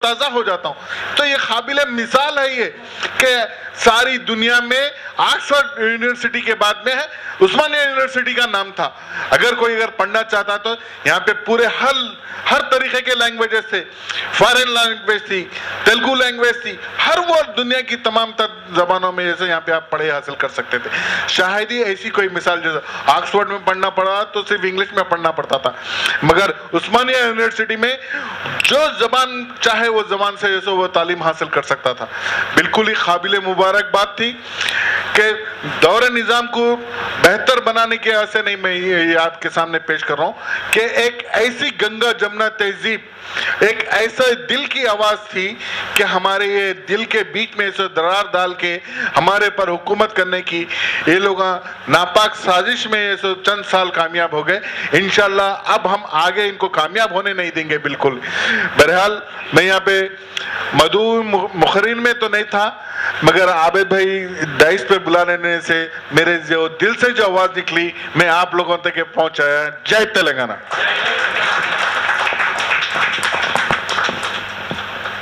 तरोताज़ा हो जाता हूँ। तो ये काबिल मिसाल है ये कि सारी दुनिया में ऑक्सफोर्ड यूनिवर्सिटी के बाद में है, उस्मानिया यूनिवर्सिटी का नाम था। अगर कोई अगर पढ़ना चाहता तो यहाँ पे पूरे हर तरीके के लैंग्वेजेस थे, फॉरेन लैंग्वेज थी, तेलुगु लैंग्वेज थी, हर वो दुनिया की तमाम जबानों में जैसे यहाँ पे आप पढ़ाई हासिल कर सकते थे। शायद ही ऐसी कोई मिसाल, जैसे ऑक्सफोर्ड में पढ़ना पड़ा तो सिर्फ इंग्लिश में पढ़ना पड़ता था, मगर उस्मानिया यूनिवर्सिटी में जो जबान चाहे वो जबान से जैसे वो तालीम हासिल कर सकता था। बिल्कुल ही काबिल मुबारक बात थी कि दौरे निज़ाम को बेहतर बनाने के आसे नहीं मैं ये आपके सामने पेश कर रहा हूँ कि एक ऐसी गंगा जमुना तहजीब, एक ऐसा दिल की आवाज़ थी कि हमारे ये दिल के बीच में ऐसे दरार डाल के हमारे पर हुकूमत करने की ये लोग नापाक साजिश में ऐसे चंद साल कामयाब हो गए। इंशाल्लाह अब हम आगे इनको कामयाब होने नहीं देंगे बिल्कुल। बहरहाल मैं यहाँ पे मधु मुखरिन में तो नहीं था, मगर आबिद भाई डाइस पे बुला लेने से मेरे जो दिल से जो आवाज़ निकली मैं आप लोगों तक पहुँचाया। जय तेलंगाना।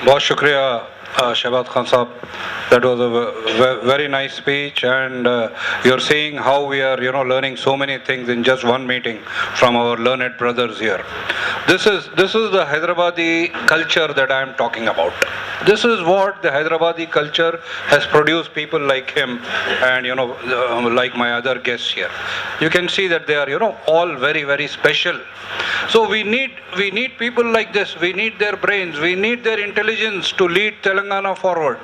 बहुत शुक्रिया शहबाज खान साहब. That was a very nice speech, and you're seeing how we are, learning so many things in just one meeting from our learned brothers here. This is the Hyderabadi culture that I am talking about. This is what the Hyderabadi culture has produced people like him, and like my other guests here. You can see that they are, all very, very special. So we need people like this. We need their brains. We need their intelligence to lead Telangana forward.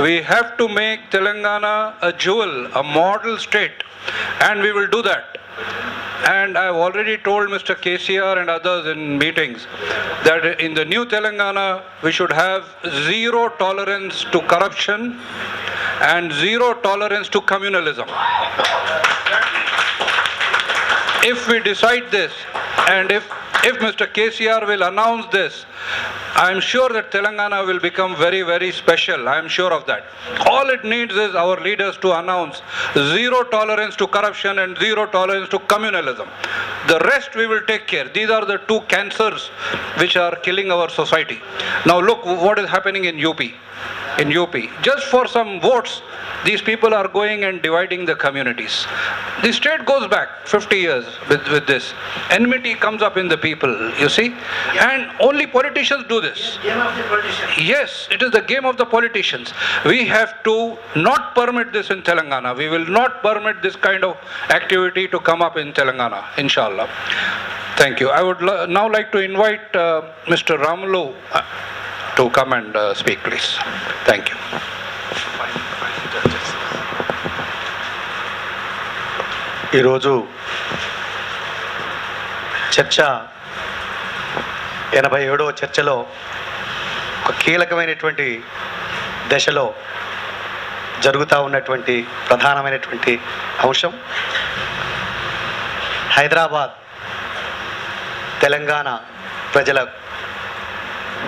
We have to make Telangana a jewel, a model state, and we will do that. And I have already told Mr. KCR and others in meetings that in the new Telangana we should have zero tolerance to corruption and zero tolerance to communalism. If we decide this, and if Mr. KCR will announce this, I am sure that Telangana will become very, very special. I am sure of that. All it needs is our leaders to announce zero tolerance to corruption and zero tolerance to communalism. The rest we will take care. These are the two cancers which are killing our society. Now look what is happening in UP. In UP, just for some votes, these people are going and dividing the communities. The state goes back 50 years with this. Enmity comes up in the people, you see. And only politicians do this. Game of the politicians. Yes, it is the game of the politicians. We have to not permit this in Telangana. We will not permit this kind of activity to come up in Telangana, inshallah. Thank you. I would now like to invite Mr. Ramulu to come and speak, please. Thank you. ఈరోజు చర్చ 87వ చర్చలో ఒక కీలకమైనటువంటి దశలో జరుగుతూ ఉన్నటువంటి ప్రధానమైనటువంటి అంశం హైదరాబాద్ తెలంగాణ ప్రజల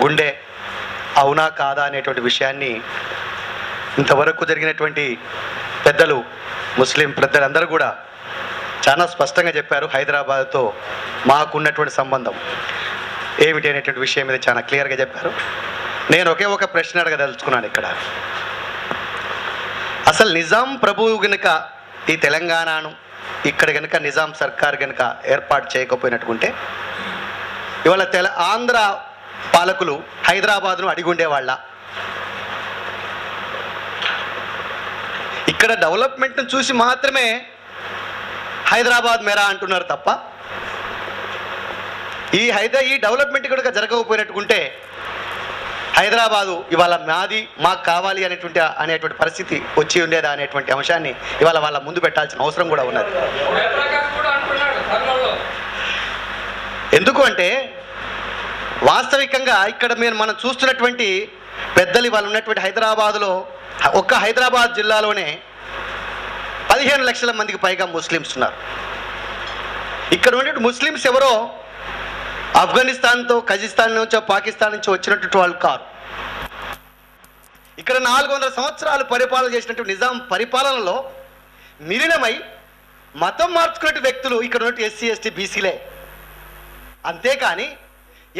గుండె అవునా కాదా అనేటువంటి విషయాన్ని ఇంతవరకు జరిగినటువంటి పెద్దలు ముస్లిం పెద్దలందరూ కూడా చాలా స్పష్టంగా చెప్పారు. హైదరాబాద్తో మాకున్నటువంటి సంబంధం ఏమిటి అనేటువంటి విషయం మీద చాలా క్లియర్గా చెప్పారు. నేను ఒకే ఒక ప్రశ్న అడగదలుచుకున్నాను ఇక్కడ. అసలు నిజాం ప్రభువు గనుక ఈ తెలంగాణను ఇక్కడ కనుక నిజాం సర్కార్ కనుక ఏర్పాటు చేయకపోయినట్టుకుంటే ఇవాళ ఆంధ్ర పాలకులు హైదరాబాద్ను అడిగుండేవాళ్ళ? ఇక్కడ డెవలప్మెంట్ను చూసి మాత్రమే హైదరాబాద్ మేరా అంటున్నారు తప్ప ఈ డెవలప్మెంట్ కనుక జరగకపోయినట్టుకుంటే హైదరాబాదు ఇవాళ మాది మాకు కావాలి అనేటువంటి పరిస్థితి వచ్చి ఉండేదా అనేటువంటి అంశాన్ని ఇవాళ వాళ్ళ ముందు పెట్టాల్సిన అవసరం కూడా ఉన్నది. ఎందుకు అంటే వాస్తవికంగా ఇక్కడ మనం చూస్తున్నటువంటి పెద్దలు ఇవాళ ఉన్నటువంటి హైదరాబాదులో ఒక్క హైదరాబాద్ జిల్లాలోనే 15 లక్షల మందికి పైగా ముస్లిమ్స్ ఉన్నారు. ఇక్కడ ఉన్నటువంటి ముస్లిమ్స్ ఎవరో ఆఫ్ఘనిస్తాన్తో కజకిస్తాన్ నుంచో పాకిస్తాన్ నుంచో వచ్చినటువంటి వాళ్ళు కారు. ఇక్కడ 400 సంవత్సరాలు పరిపాలన చేసినటువంటి నిజాం పరిపాలనలో మిలినమై మతం మార్చుకునే వ్యక్తులు ఇక్కడ ఉన్నటువంటి ఎస్సీ ఎస్టీ బీసీలే. అంతేకాని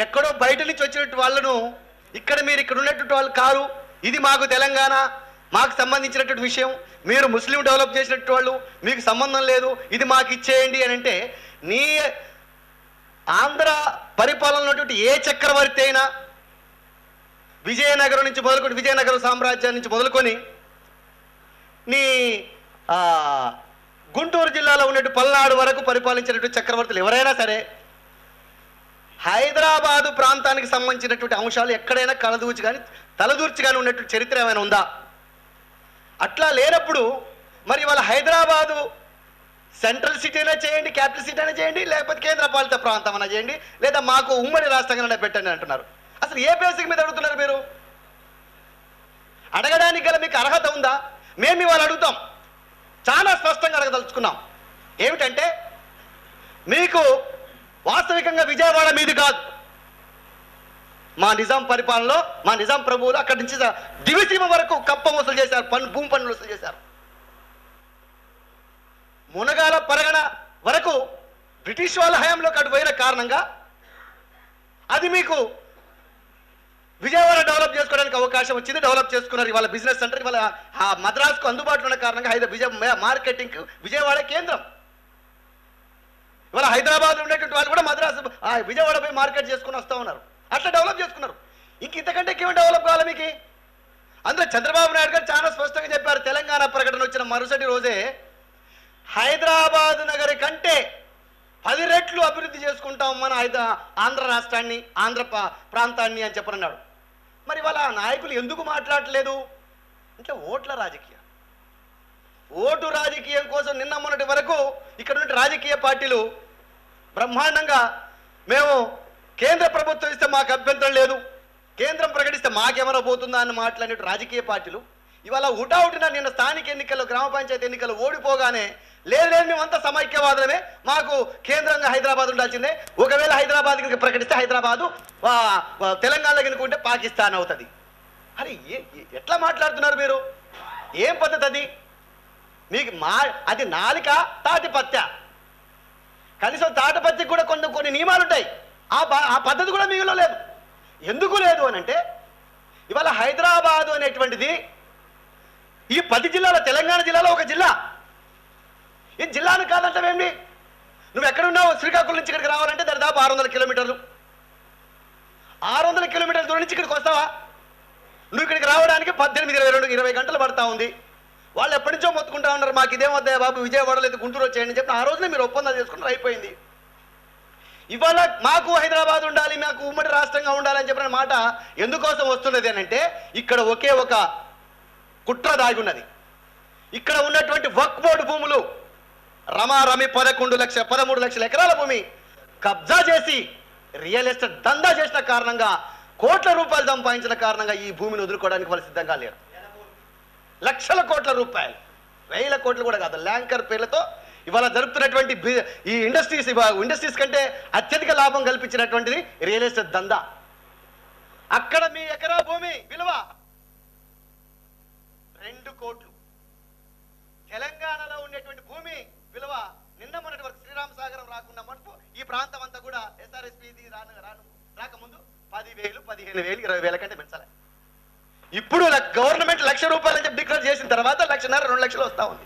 ఎక్కడో బయట నుంచి వచ్చినట్టు వాళ్ళను ఇక్కడ మీరు ఇక్కడ ఉన్నటువంటి వాళ్ళు కారు, ఇది మాకు తెలంగాణ, మాకు సంబంధించినటువంటి విషయం, మీరు ముస్లిం డెవలప్ చేసినట్టు వాళ్ళు, మీకు సంబంధం లేదు, ఇది మాకు ఇచ్చేయండి అని అంటే, నీ ఆంధ్ర పరిపాలనలో ఉన్నటువంటి ఏ చక్రవర్తి అయినా విజయనగరం నుంచి మొదలుకొని, విజయనగరం సామ్రాజ్యం నుంచి మొదలుకొని నీ గుంటూరు జిల్లాలో ఉన్నట్టు పల్నాడు వరకు పరిపాలించినటువంటి చక్రవర్తులు ఎవరైనా సరే హైదరాబాదు ప్రాంతానికి సంబంధించినటువంటి అంశాలు ఎక్కడైనా తలదూర్చి కానీ ఉన్నటువంటి చరిత్ర ఏమైనా ఉందా? అట్లా లేనప్పుడు మరి వాళ్ళ హైదరాబాదు సెంట్రల్ సిటీ అయినా చేయండి, క్యాపిటల్ సిటీ అయినా చేయండి, లేకపోతే కేంద్రపాలిత ప్రాంతం అయినా చేయండి, లేదా మాకు ఉమ్మడి రాష్ట్రంగా పెట్టండి అంటున్నారు. అసలు ఏ బేసిక్ మీద అడుగుతున్నారు మీరు? అడగడానికి గల మీకు అర్హత ఉందా? మేము ఇవాళ అడుగుతాం, చాలా స్పష్టంగా అడగదలుచుకున్నాం. ఏమిటంటే, మీకు వాస్తవికంగా విజయవాడ మీది కాదు, మా నిజాం పరిపాలనలో మా నిజాం ప్రభువులు అక్కడి నుంచి దివిసీమ వరకు కప్ప వసూలు చేశారు, భూమి పన్నులు వసూలు చేశారు. మునగాల పరగణ వరకు బ్రిటిష్ వాళ్ళ హయాంలో అటు పోయిన కారణంగా అది మీకు విజయవాడ డెవలప్ చేసుకోవడానికి అవకాశం వచ్చింది, డెవలప్ చేసుకున్నారు. ఇవాళ బిజినెస్ సెంటర్ ఇవాళ మద్రాసుకు అందుబాటులో ఉన్న కారణంగా మార్కెటింగ్ విజయవాడ కేంద్రం. ఇవాళ హైదరాబాద్లో ఉండేటువంటి వాళ్ళు కూడా మద్రాసు విజయవాడ పోయి మార్కెట్ చేసుకుని వస్తూ ఉన్నారు. అట్లా డెవలప్ చేసుకున్నారు. ఇంతకంటే ఏమైనా డెవలప్ కావాలి మీకు? అందులో చంద్రబాబు నాయుడు గారు చాలా స్పష్టంగా చెప్పారు. తెలంగాణ ప్రకటన వచ్చిన మరుసటి రోజే హైదరాబాద్ నగరి కంటే 10 రెట్లు అభివృద్ధి చేసుకుంటాం మన ఆంధ్ర రాష్ట్రాన్ని, ఆంధ్ర ప్రాంతాన్ని అని చెప్పనన్నాడు. మరి వాళ్ళ నాయకులు ఎందుకు మాట్లాడట్లేదు అంటే ఓట్ల రాజకీయం, ఓటు రాజకీయం కోసం నిన్న మొన్నటి వరకు ఇక్కడ ఉన్న రాజకీయ పార్టీలు బ్రహ్మాండంగా మేము కేంద్ర ప్రభుత్వం ఇస్తే మాకు అభ్యంతరం లేదు, కేంద్రం ప్రకటిస్తే మాకేమైనా పోతుందా అని మాట్లాడే రాజకీయ పార్టీలు ఇవాళ ఉటావుటిన నిన్న స్థానిక ఎన్నికల్లో, గ్రామ పంచాయతీ ఎన్నికల్లో ఓడిపోగానే లేదు మేమంతా సమైక్యవాదులమే, మాకు కేంద్రంగా హైదరాబాద్ ఉండాల్సిందే, ఒకవేళ హైదరాబాద్ కనుక ప్రకటిస్తే హైదరాబాదు తెలంగాణలో కనుక ఉంటే పాకిస్తాన్ అవుతుంది. అరే ఎట్లా మాట్లాడుతున్నారు మీరు? ఏం పద్ధతి అది? మీకు అది నాలిక తాటిపత్య, కనీసం తాటిపత్యకి కూడా కొన్ని నియమాలు ఉంటాయి, ఆ పద్ధతి కూడా మీలో లేదు. ఎందుకు లేదు అని అంటే, ఇవాళ హైదరాబాదు అనేటువంటిది ఈ 10 జిల్లాల తెలంగాణ జిల్లాలో ఒక జిల్లా. ఈ జిల్లాను కాదంటావేంటి? నువ్వు ఎక్కడున్నావు? శ్రీకాకుళం నుంచి ఇక్కడికి రావాలంటే దాదాపు 600 కిలోమీటర్లు. 600 కిలోమీటర్ల దూరం నుంచి ఇక్కడికి వస్తావా? నువ్వు ఇక్కడికి రావడానికి 18-20 గంటలు పడతా ఉంది. వాళ్ళు ఎప్పటి నుంచో మొత్తుకుంటా ఉన్నారు, మాకు ఇదేం వద్దా బాబు, విజయవాడ లేదు గుంటూరు వచ్చేయండి అని చెప్పి ఆ రోజునే మీరు ఒప్పందాలు చేసుకుంటారు, అయిపోయింది. ఇవాళ మాకు హైదరాబాద్ ఉండాలి, మాకు ఉమ్మడి రాష్ట్రంగా ఉండాలని చెప్పిన మాట ఎందుకోసం వస్తున్నది అని అంటే, ఇక్కడ ఒకే ఒక కుట్ర దాగి ఉన్నది. ఇక్కడ ఉన్నటువంటి వక్ఫ్ బోర్డు భూములు రమారమి 13 లక్షల ఎకరాల భూమి కబ్జా చేసి రియల్ ఎస్టేట్ దందా చేసిన కారణంగా కోట్ల రూపాయలు సంపాదించిన కారణంగా ఈ భూమిని వదులుకోవడానికి వాళ్ళు సిద్ధంగా లేరు. లక్షల కోట్ల రూపాయలు, 1000 కోట్లు కూడా కాదు, ల్యాంకర్ పేర్లతో ఇవాళ జరుపుతున్నటువంటి ఈ ఇండస్ట్రీస్ కంటే అత్యధిక లాభం కల్పించినటువంటిది రియల్ ఎస్టేట్ దందా. అక్కడ మీ ఎకరా భూమి విలువ 2 కోట్లు. తెలంగాణలో ఉండేటువంటి భూమి విలువ నిన్న మొన్నటి వరకు శ్రీరామ సాగరం రాకుండా మటుకు ఈ ప్రాంతం అంతా కూడా SRSP రాకముందు 10,000, 15,000, 20,000 కంటే పెంచాలి. ఇప్పుడు గవర్నమెంట్ ₹1,00,000 అని చెప్పి డిక్లేర్ చేసిన తర్వాత 1,50,000, 2 లక్షలు వస్తా ఉంది.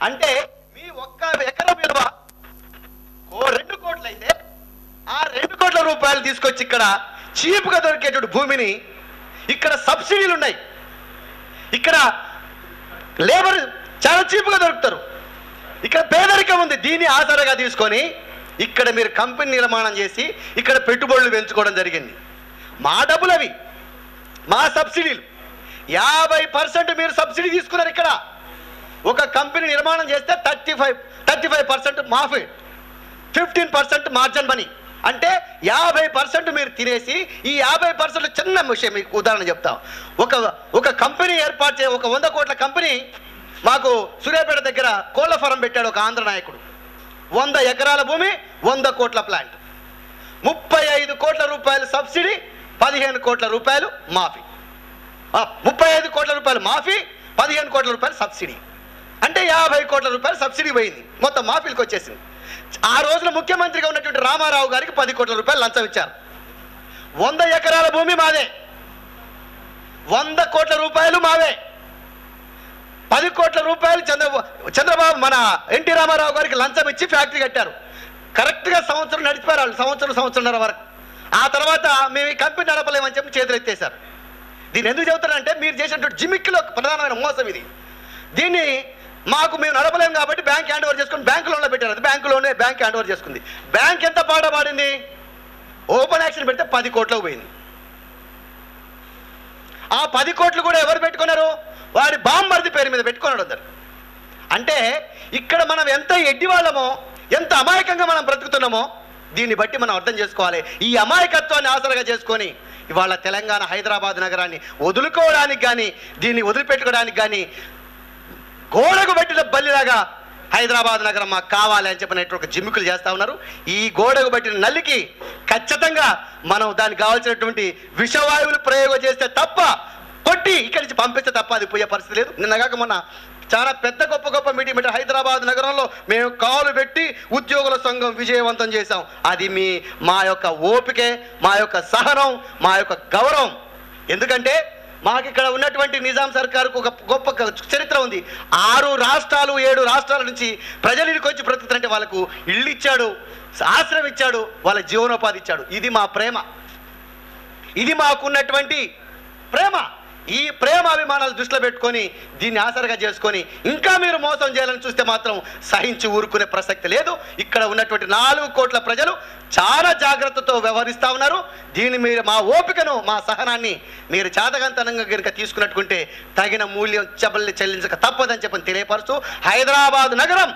అంటే మీ ఒక్క ఎకరం విలువ 2 కోట్లు అయితే ఆ 2 కోట్ల రూపాయలు తీసుకొచ్చి ఇక్కడ చీప్గా దొరికేటువంటి భూమిని, ఇక్కడ సబ్సిడీలు ఉన్నాయి, ఇక్కడ లేబర్ చాలా చీప్గా దొరుకుతారు, ఇక్కడ పేదరికం ఉంది, దీన్ని ఆధారంగా తీసుకొని ఇక్కడ మీరు కంపెనీ నిర్మాణం చేసి ఇక్కడ పెట్టుబడులు పెంచుకోవడం జరిగింది. మా డబ్బులు అవి, మా సబ్సిడీలు 50% మీరు సబ్సిడీ తీసుకున్నారు. ఇక్కడ ఒక కంపెనీ నిర్మాణం చేస్తే 35% మాఫీ, 15% మార్జిన్ మనీ, అంటే 50% మీరు తినేసి ఈ 50% చిన్న విషయం మీకు ఉదాహరణ చెప్తాం. ఒక కంపెనీ ఏర్పాటు చే, ఒక 100 కోట్ల కంపెనీ మాకు సూర్యాపేట దగ్గర కోళ్ల ఫారం పెట్టాడు ఒక ఆంధ్ర నాయకుడు. 100 ఎకరాల భూమి, 100 కోట్ల ప్లాంట్, 35 కోట్ల రూపాయలు సబ్సిడీ, 15 కోట్ల రూపాయలు మాఫీ. 35 కోట్ల రూపాయలు మాఫీ, 15 కోట్ల రూపాయలు సబ్సిడీ, అంటే 50 కోట్ల రూపాయలు సబ్సిడీ పోయింది, మొత్తం మాఫీలకు వచ్చేసింది. ఆ రోజున ముఖ్యమంత్రిగా ఉన్నటువంటి రామారావు గారికి 10 కోట్ల రూపాయలు లంచం ఇచ్చారు. 100 ఎకరాల భూమి మాదే, 100 కోట్ల రూపాయలు మావే. 10 కోట్ల రూపాయలు చంద్రబాబు మన ఎన్టీ రామారావు గారికి లంచం ఇచ్చి ఫ్యాక్టరీ కట్టారు. కరెక్ట్గా సంవత్సరం నడిచిపోయారు వాళ్ళు, సంవత్సరంన్నర వరకు. ఆ తర్వాత మేము ఈ కంపెనీ నడపలేమని చెప్పి చేతులు ఎత్తేశారు. దీన్ని ఎందుకు చెబుతానంటే మీరు చేసినటువంటి జిమిక్కిలో ప్రధానమైన మోసం ఇది. దీన్ని మేము నడపలేము కాబట్టి బ్యాంక్ హ్యాండ్ ఓవర్ చేసుకుని బ్యాంకు లోన్లో పెట్టారు. అది బ్యాంక్ హ్యాండ్ ఓవర్ చేసుకుంది. బ్యాంక్ ఎంత పాట పాడింది? ఓపెన్ యాక్షన్ పెడితే 10 కోట్లకు పోయింది. ఆ 10 కోట్లు కూడా ఎవరు పెట్టుకున్నారు? వాడి బామ్మర్ది పేరు మీద పెట్టుకున్నాడు అందరు. అంటే ఇక్కడ మనం ఎంత ఎడ్డి వాళ్ళమో, ఎంత అమాయకంగా మనం బ్రతుకుతున్నామో దీన్ని బట్టి మనం అర్థం చేసుకోవాలి. ఈ అమాయకత్వాన్ని ఆసరగా చేసుకొని ఇవాళ తెలంగాణ హైదరాబాద్ నగరాన్ని వదులుకోవడానికి కానీ, దీన్ని వదిలిపెట్టుకోవడానికి కానీ గోడకు పెట్టిన బల్లిలాగా హైదరాబాద్ నగరం మాకు కావాలి అని చెప్పినట్టు ఒక జిమ్మికులు చేస్తూ ఉన్నారు. ఈ గోడకు పెట్టిన నల్లికి ఖచ్చితంగా మనం దానికి కావాల్సినటువంటి విషవాయువులు ప్రయోగం చేస్తే తప్ప, కొట్టి ఇక్కడి నుంచి పంపిస్తే తప్ప అది పోయే పరిస్థితి లేదు. నిన్నగాక మొన్న చాలా పెద్ద గొప్ప మీటింగ్ పెట్టి హైదరాబాద్ నగరంలో మేము కాలు పెట్టి ఉద్యోగుల సంఘం విజయవంతం చేశాం. అది మా యొక్క ఓపికే, మా యొక్క సహనం, మా యొక్క గౌరవం. ఎందుకంటే మాకు ఇక్కడ ఉన్నటువంటి నిజాం సర్కారుకు ఒక గొప్ప చరిత్ర ఉంది. 6 రాష్ట్రాలు 7 రాష్ట్రాల నుంచి ప్రజలు ఇక్కడికి వచ్చి బ్రతుకుతారంటే వాళ్ళకు ఇళ్ళు ఇచ్చాడు, ఆశ్రయం ఇచ్చాడు, వాళ్ళ జీవనోపాధి ఇచ్చాడు. ఇది మా ప్రేమ, ఇది మాకున్నటువంటి ప్రేమ. ఈ ప్రేమ అభిమానాలు దృష్టిలో పెట్టుకొని దీన్ని ఆసరగా చేసుకొని ఇంకా మీరు మోసం చేయాలని చూస్తే మాత్రం సహించి ఊరుకునే ప్రసక్తి లేదు. ఇక్కడ ఉన్నటువంటి 4 కోట్ల ప్రజలు చాలా జాగ్రత్తతో వ్యవహరిస్తూ ఉన్నారు. దీన్ని మీరు మా ఓపికను, మా సహనాన్ని మీరు చాదగంతనంగా కనుక తీసుకున్నట్టుకుంటే తగిన మూల్యం చెల్లించక తప్పదని చెప్పని తెలియపరుస్తూ, హైదరాబాద్ నగరం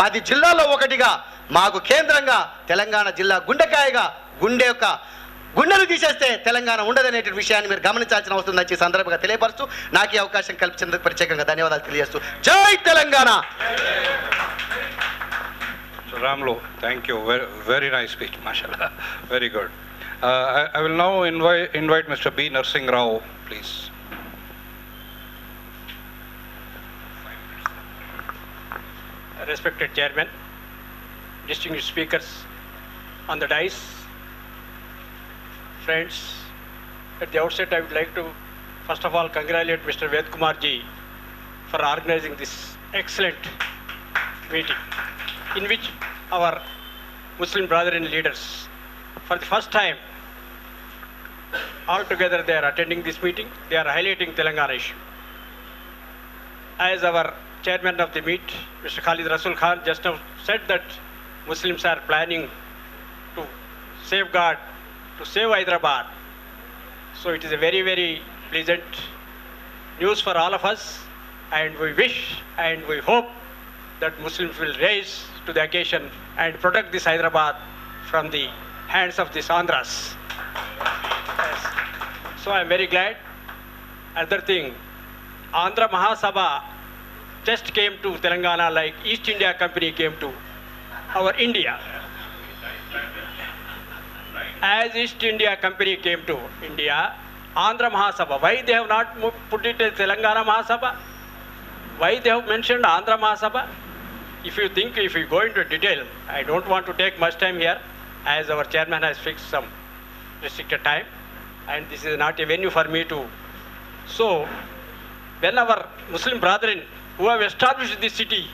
10 జిల్లాల్లో ఒకటిగా మాకు కేంద్రంగా తెలంగాణ జిల్లా గుండెకాయగా గుండెలు తీసేస్తే తెలంగాణ ఉండదనేటువంటి విషయాన్ని మీరు గమనించాల్సిన అవసరం వచ్చి సందర్భంగా తెలియపరుస్తూ నాకు ఈ అవకాశం కల్పించినందుకు ప్రత్యేకంగా ధన్యవాదాలు తెలియజేస్తూ జై Telangana. Ramlo, thank you. Very nice speech, mashallah. Very good. I will now invite Mr. B. Narsingh Rao, please. Respected Chairman, distinguished speakers on the dais, friends, at the outset I would like to first of all congratulate Mr. Ved Kumar ji for organizing this excellent meeting in which our Muslim brethren leaders for the first time all together they are attending this meeting. They are highlighting Telangana issue. As our chairman of the meet, Mr. Khalid Rasul Khan just now said that Muslims are planning to safeguard, to save Hyderabad. So it is a very, very pleasant news for all of us, and we wish and we hope that Muslims will rise to the occasion and protect this Hyderabad from the hands of these Andhras. Yes. So I am very glad. Another thing, Andhra Mahasabha just came to Telangana like East India Company came to our India. As East India Company came to India, Andhra Mahasabha, why they have not put it as Telangana Mahasabha? Why they have mentioned Andhra Mahasabha? If you think, if you go into detail, I don't want to take much time here, as our chairman has fixed some restricted time, and this is not a venue for me to. So, when our Muslim brethren who have established this city,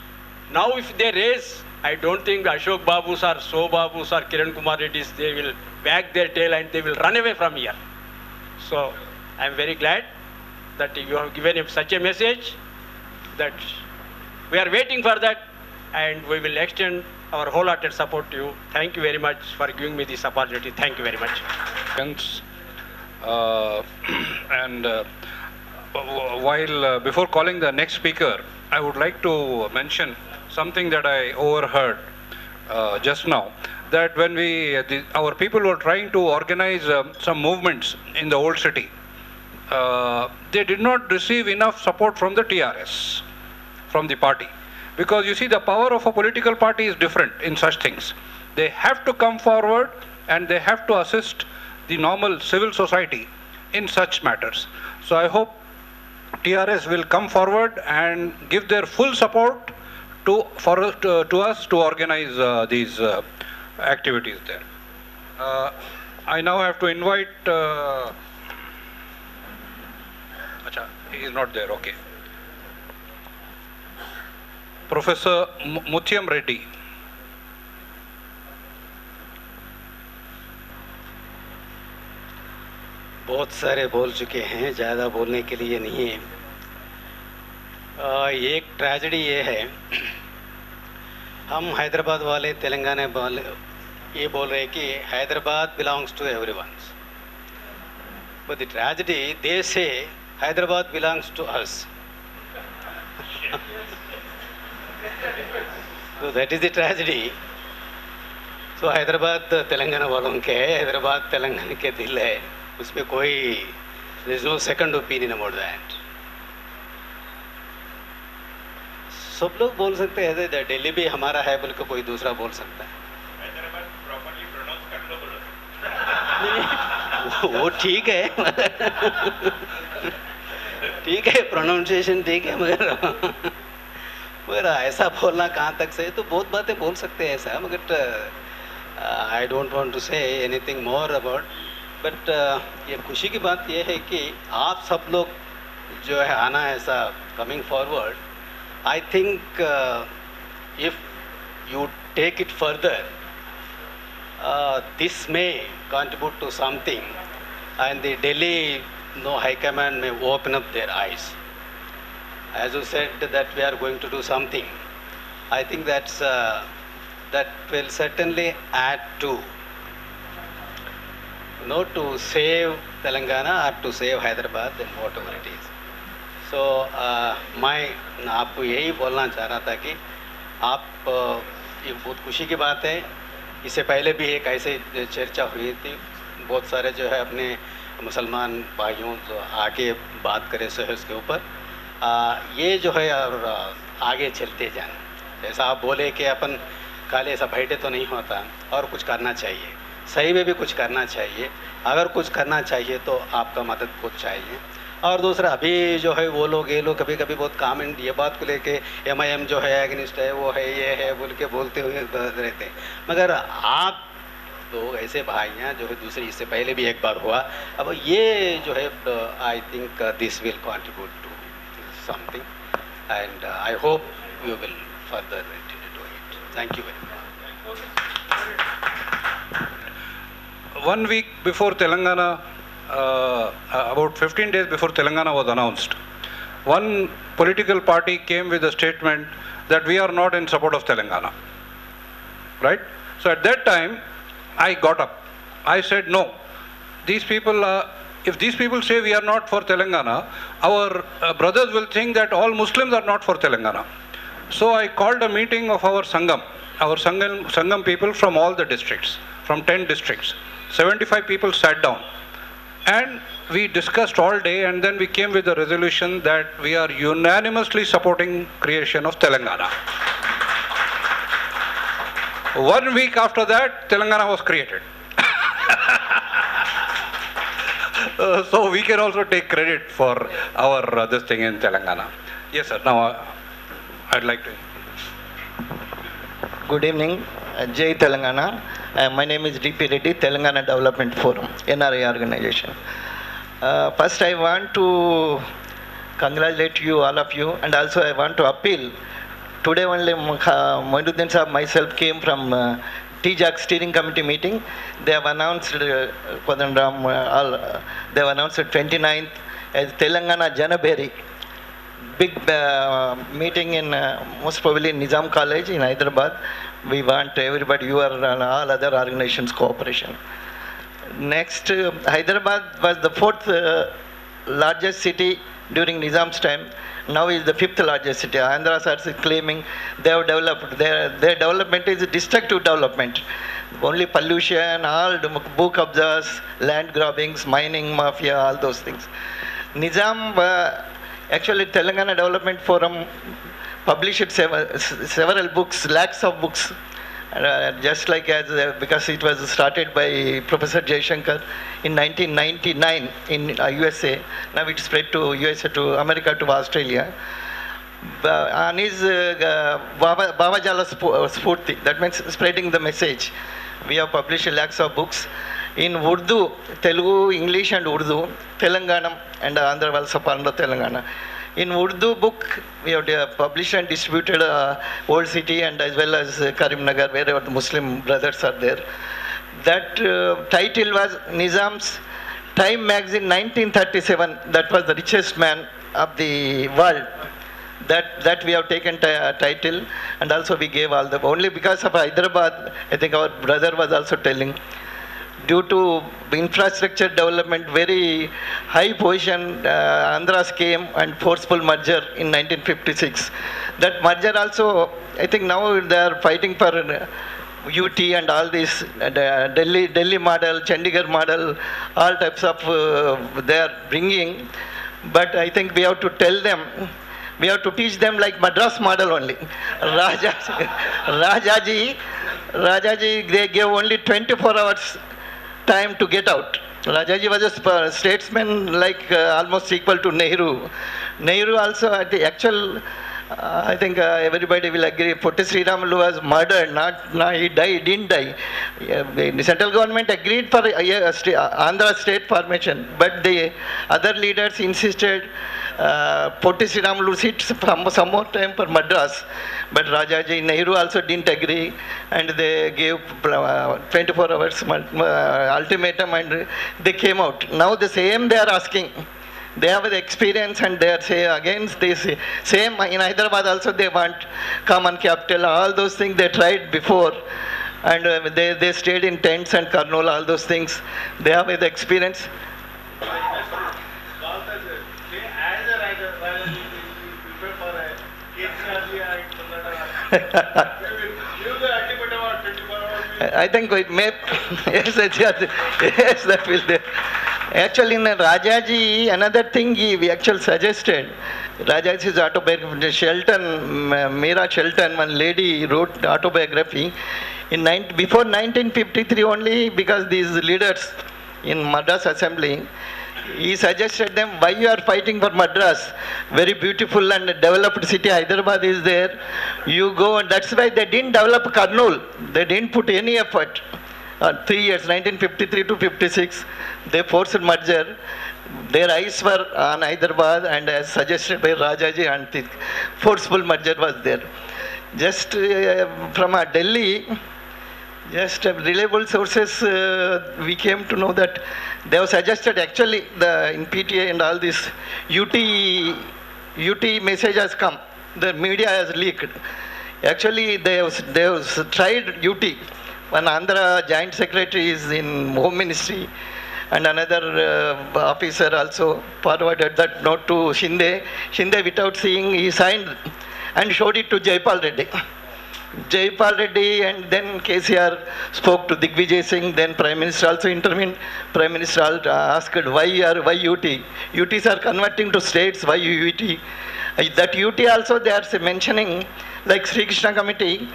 now if they raise, I don't think Ashok Babus or So Babus or Kiran Kumar Reddys, they will wag their tail and they will run away from here. So, I am very glad that you have given him such a message, that we are waiting for that, and we will extend our wholehearted support to you. Thank you very much for giving me this opportunity. Thank you very much. While before calling the next speaker, I would like to mention something that I overheard just now. That when our people were trying to organize some movements in the old city, they did not receive enough support from the TRS, from the party. Because you see, the power of a political party is different in such things. They have to come forward and they have to assist the normal civil society in such matters. So I hope TRS will come forward and give their full support to us to organize these activities there. I now have to invite Acha, he is not there. Okay. Professor Mutyam Reddy. बहुत सारे बोल चुके हैं, ज़्यादा बोलने के लिए नहीं है। एक ट्रेजेडी ये है, हम हैदराबाद वाले, तेलंगाना वाले ये बोल रहे हैं कि Hyderabad belongs to everyone, but the tragedy they say Hyderabad belongs to us. तो दैट इज द ट्रेजेडी। तो हैदराबाद तेलंगाना वालों के है, हैदराबाद तेलंगाना के दिल है, उसमें कोई there is no second opinion about that. सब लोग बोल सकते हैं दिल्ली भी हमारा है बोल के कोई दूसरा बोल सकता है। हैदराबाद प्रॉपर्ली प्रोनाउंस कर लो बोलो। वो ठीक है ठीक है, प्रोनाउंसिएशन ठीक है, मगर ऐसा बोलना कहाँ तक से, तो बहुत बातें बोल सकते हैं ऐसा, मगर I don't want to say anything more about. But ये खुशी की बात ये है कि आप सब लोग जो है आना ऐसा coming forward, I think if you take it further, this may contribute to something, and the Delhi High Command may open up their eyes. As you said that we are going to do something, I think that will certainly add to, to save Telangana or to save Hyderabad, and whatever it is. So मैं आपको यही बोलना चाह रहा था कि आप, ये बहुत खुशी की बात है, इससे पहले भी एक ऐसे चर्चा हुई थी, बहुत सारे जो है अपने मुसलमान भाइयों जो आगे बात करें सहज के ऊपर, ये जो है और आगे चलते जाना, जैसा आप बोले कि अपन खाली ऐसा बैठे तो नहीं होता, और कुछ करना चाहिए, सही में भी कुछ करना चाहिए। अगर कुछ करना चाहिए तो आपका मदद कुछ चाहिए। और दूसरा, अभी जो है वो लोग ये लोग कभी कभी बहुत कमेंट ये बात को लेके MIM जो है एगनिस्ट है, वो है, ये है बोल के बोलते हुए रहते हैं, मगर आप तो ऐसे भाई हैं जो है दूसरी, इससे पहले भी एक बार हुआ, अब ये जो है I think this will contribute to something, and I hope you will further do it. Thank you very much. 1 week before Telangana, about 15 days before Telangana was announced, one political party came with a statement that we are not in support of Telangana, right? So at that time, I got up. I said, no, these people, if these people say we are not for Telangana, our brothers will think that all Muslims are not for Telangana. So I called a meeting of our Sangam people from all the districts, from 10 districts. 75 people sat down. And we discussed all day, and then we came with a resolution that we are unanimously supporting creation of Telangana. 1 week after that, Telangana was created. So we can also take credit for our this thing in Telangana. Yes, sir. Now I'd like to. Good evening, Jai Telangana. My name is DP Reddy, Telangana Development Forum, NRI organization. First I want to congratulate you, all of you, and also I want to appeal. Today only Moinuddin Saab, myself came from TJAC steering committee meeting. They have announced, Kodandram, they have announced the 29th as Telangana Janaberi. Big meeting in most probably in Nizam College in Hyderabad. We want everybody, you are and all other organizations cooperation. Next, Hyderabad was the 4th largest city during Nizam's time. Now is the 5th largest city. Andhra is claiming they have developed, their development is destructive development. Only pollution, all book absas, land grabbings, mining mafia, all those things. Nizam, actually Telangana Development Forum published several books, lakhs of books, just like as because it was started by Professor Jaishankar in 1999 in USA. Now it spread to USA, to America, to Australia. On his Bhavajala Spurti, that means spreading the message. We have published lakhs of books, in Urdu, Telugu, English and Urdu, Telangana and Andhra Valsa Panda Telangana. In Urdu book, we have published and distributed Old City and as well as Karimnagar, wherever the Muslim brothers are there. That title was Nizam's Time magazine 1937. That was the richest man of the world. That we have taken title, and also we gave all the, only because of Hyderabad, I think our brother was also telling, due to infrastructure development, very high position, Andhras came and forceful merger in 1956. That merger also, I think now they are fighting for UT and all this, Delhi model, Chandigarh model, all types of they are bringing. But I think we have to tell them, we have to teach them like Madras model only. Rajaji, they gave only 24 hours time to get out. Rajaji was a statesman like almost equal to Nehru. Nehru also at the actual, I think everybody will agree, Potti Sriramulu was murdered, not he died, didn't die. The central government agreed for Andhra state formation, but the other leaders insisted Potti Sriramulu sit from some more time for Madras. But Rajaji, Nehru also didn't agree, and they gave 24 hours ultimatum and they came out. Now the same they are asking. They have the experience and they are say against this same in Hyderabad also they want common capital, all those things they tried before, and they stayed in tents and Kurnool, all those things they have the experience. I think we may yes, that will there. Actually, in Rajaji, another thing we actually suggested, Rajaji's autobiography, Shelton, Meera Shelton, one lady wrote autobiography before 1953 only, because these leaders in Madras Assembly, he suggested them, why you are fighting for Madras? Very beautiful and developed city, Hyderabad is there. You go, and that's why they didn't develop Kurnool. They didn't put any effort. 3 years, 1953 to 56, they forced merger. Their eyes were on Hyderabad, and as suggested by Rajaji, and the forceful merger was there. Just from Delhi, just reliable sources, we came to know that they have suggested actually in PTA and all this UT message has come. The media has leaked. Actually, they have tried UT. One Andhra Joint Secretary is in Home Ministry, and another officer also forwarded that note to Shinde. Shinde, without seeing, he signed and showed it to Jaipal Reddy. Jaipal Reddy, and then KCR spoke to Digvijay Singh, then Prime Minister also intervened. Prime Minister asked, why UT? UTs are converting to states, why UT? That UT also they are mentioning, like Sri Krishna Committee,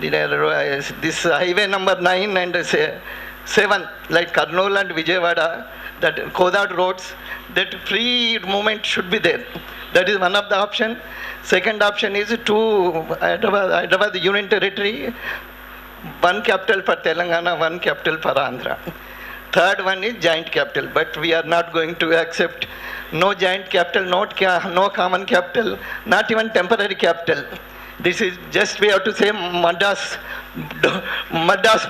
this highway number 9 and 7, like Kurnool and Vijayawada, that Kodad roads, that free movement should be there. That is one of the option. Second option is to Hyderabad Union Territory, one capital for Telangana, one capital for Andhra. Third one is joint capital, but we are not going to accept no joint capital, no common capital, not even temporary capital. This is just, we have to say Madras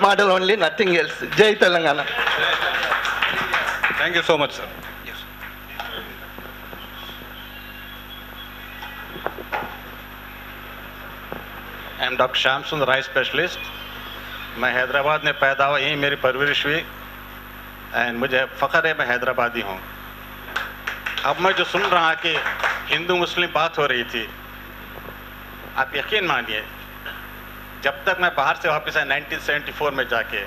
model only, nothing else. Jai Telangana. Thank you so much, sir. Yes. I am Dr. Shyam Sundar, Eye Specialist. मैं हैदराबाद में पैदा हुआ, यहीं मेरी परवरिश हुई, and मुझे फ़ख्र है मैं हैदराबादी हूँ. अब मैं जो सुन रहा कि हिंदू मुस्लिम बात हो रही थी, आप यकीन मानिए, जब तक मैं बाहर से वापस आया 1974 में जाके,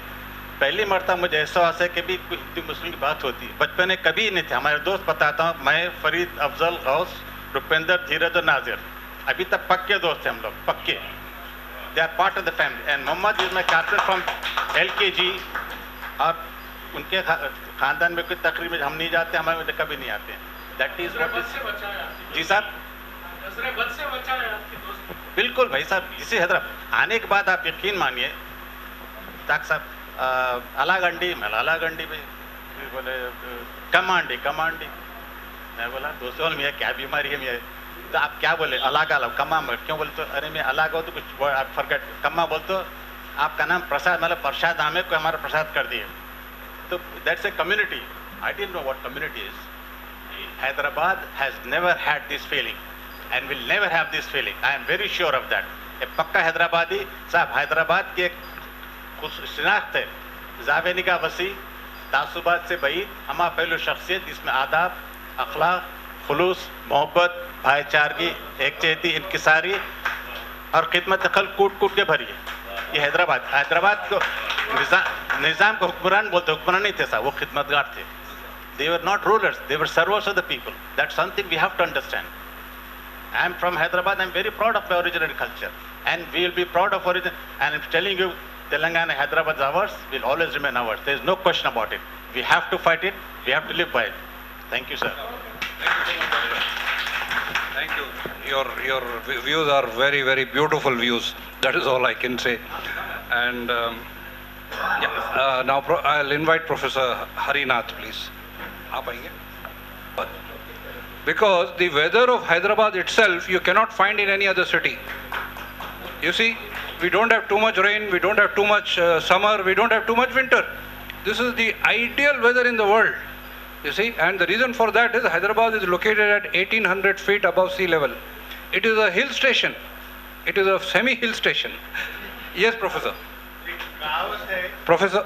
पहली मरतबा मुझे एहसास है कि भी कोई हिंदू मुस्लिम की बात होती. बचपन में कभी नहीं थे. हमारे दोस्त बताता हूँ, मैं, फरीद, अफजल, गौस, रुपेंद्र, धीरज और नाजिर, अभी तक पक्के दोस्त हैं हम लोग, पक्के. They are part of the family. And Muhammad is my captain from LKG. और उनके खानदान में कोई तकरीब में हम नहीं जाते, हमारे में कभी नहीं आते. That is what is. जी साहब. बिल्कुल भाई साहब, इसी हैदराबाद आने के बाद आप यकीन मानिए, ताक साहब अलागंडी, मैं अलागंडी में बोले कमांडी कमांडी, मैं बोला दोस्तों मैं क्या बीमारी है मैं, तो आप क्या बोले अलागा लो कमा मत, क्यों बोले तो अरे मैं अलागा हो तो कुछ आप फॉरगेट, कमा बोल तो आपका नाम प्रसाद, मतलब प्रसाद हमें कोई हमारा प्रसाद कर दिए, तो that's a community. I didn't know what community is. Hyderabad has never had this feeling and will never have this feeling. I am very sure of that. A पक्का हैदराबादी साहब, हैदराबाद की एक शिनाख्त है, जावेनी का वसी, तासुबात से बई, हमा पहलू शख्सियत जिसमें आदाब, अखलाक, खुलूस, मोहब्बत, भाईचारगी, एकचेती, इनकिसारी और खिदमत खल कूट कूट के भरी है. ये हैदराबाद, हैदराबाद को निज़ाम को हुक्मरान बोलते, हुक्मरान नहीं थे साहब, वो खिदमतगार थे. They were not rulers, they were servers of the people. That's something we have to understand. I am from Hyderabad, I am very proud of my original culture. And we will be proud of origin. And I'm telling you, Telangana, Hyderabad is ours, will always remain ours. There is no question about it. We have to fight it, we have to live by it. Thank you, sir. Thank you. Your views are very, very beautiful views. That is all I can say. And now I'll invite Professor Harinath, please. Because the weather of Hyderabad itself you cannot find in any other city. You see, we don't have too much rain, we don't have too much summer, we don't have too much winter. This is the ideal weather in the world, you see, and the reason for that is Hyderabad is located at 1800 feet above sea level. It is a hill station. It is a semi-hill station. Yes, Professor. Professor.